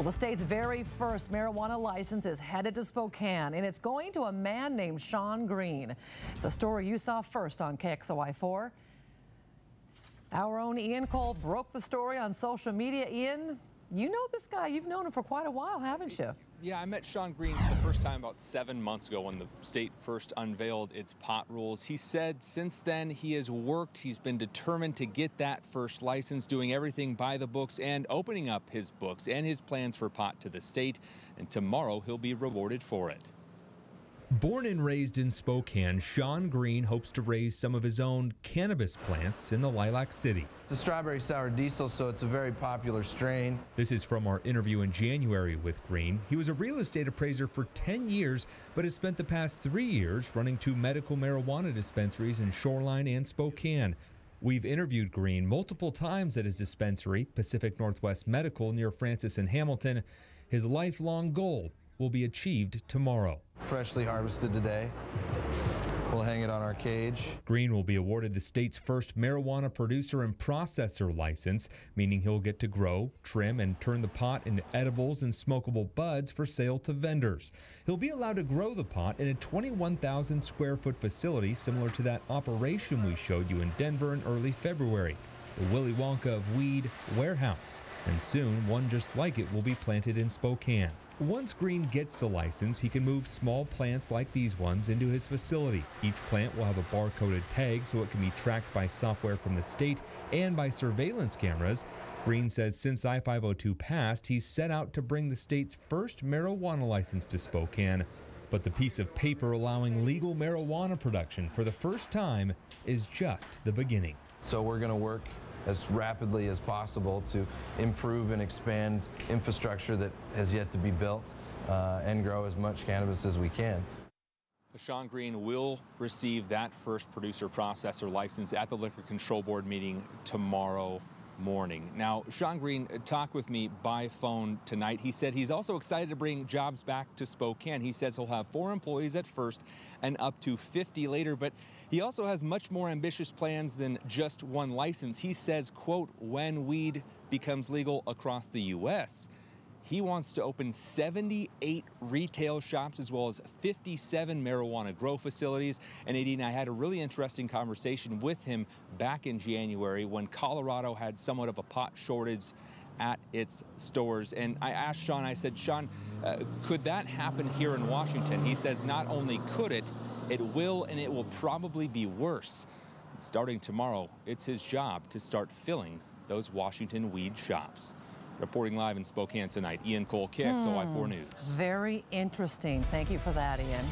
Well, the state's very first marijuana license is headed to Spokane, and it's going to a man named Sean Green. It's a story you saw first on KXLY4. Our own Ian Cull broke the story on social media. Ian, you know this guy. You've known him for quite a while, haven't you? Yeah, I met Sean Green for the first time about 7 months ago when the state first unveiled its pot rules. He said since then he has worked, he's been determined to get that first license, doing everything by the books and opening up his books and his plans for pot to the state. And tomorrow he'll be rewarded for it. Born and raised in Spokane, Sean Green hopes to raise some of his own cannabis plants in the Lilac City. It's a strawberry sour diesel, so it's a very popular strain. This is from our interview in January with Green. He was a real estate appraiser for 10 years, but has spent the past 3 years running 2 medical marijuana dispensaries in Shoreline and Spokane. We've interviewed Green multiple times at his dispensary, Pacific Northwest Medical, near Francis and Hamilton. His lifelong goal will be achieved tomorrow. Freshly harvested today. We'll hang it on our cage. Green will be awarded the state's first marijuana producer and processor license, meaning he'll get to grow, trim, and turn the pot into edibles and smokable buds for sale to vendors. He'll be allowed to grow the pot in a 21,000 square foot facility similar to that operation we showed you in Denver in early February, the Willy Wonka of weed warehouse. And soon, one just like it will be planted in Spokane. Once Green gets the license, he can move small plants like these ones into his facility. Each plant will have a barcoded tag so it can be tracked by software from the state and by surveillance cameras. Green says since I-502 passed, he's set out to bring the state's first marijuana license to Spokane. But the piece of paper allowing legal marijuana production for the first time is just the beginning. So we're going to work as rapidly as possible to improve and expand infrastructure that has yet to be built and grow as much cannabis as we can. Sean Green will receive that first producer processor license at the Liquor Control Board meeting tomorrow morning. Now, Sean Green talked with me by phone tonight. He said he's also excited to bring jobs back to Spokane. He says he'll have 4 employees at first and up to 50 later, but he also has much more ambitious plans than just one license. He says, quote, when weed becomes legal across the U.S., he wants to open 78 retail shops as well as 57 marijuana grow facilities. And Nadine, I had a really interesting conversation with him back in January when Colorado had somewhat of a pot shortage at its stores. And I asked Sean, I said, Sean, could that happen here in Washington? He says not only could it, it will, and it will probably be worse. Starting tomorrow, it's his job to start filling those Washington weed shops. Reporting live in Spokane tonight, Ian Cull, KXLY4 News. Very interesting. Thank you for that, Ian.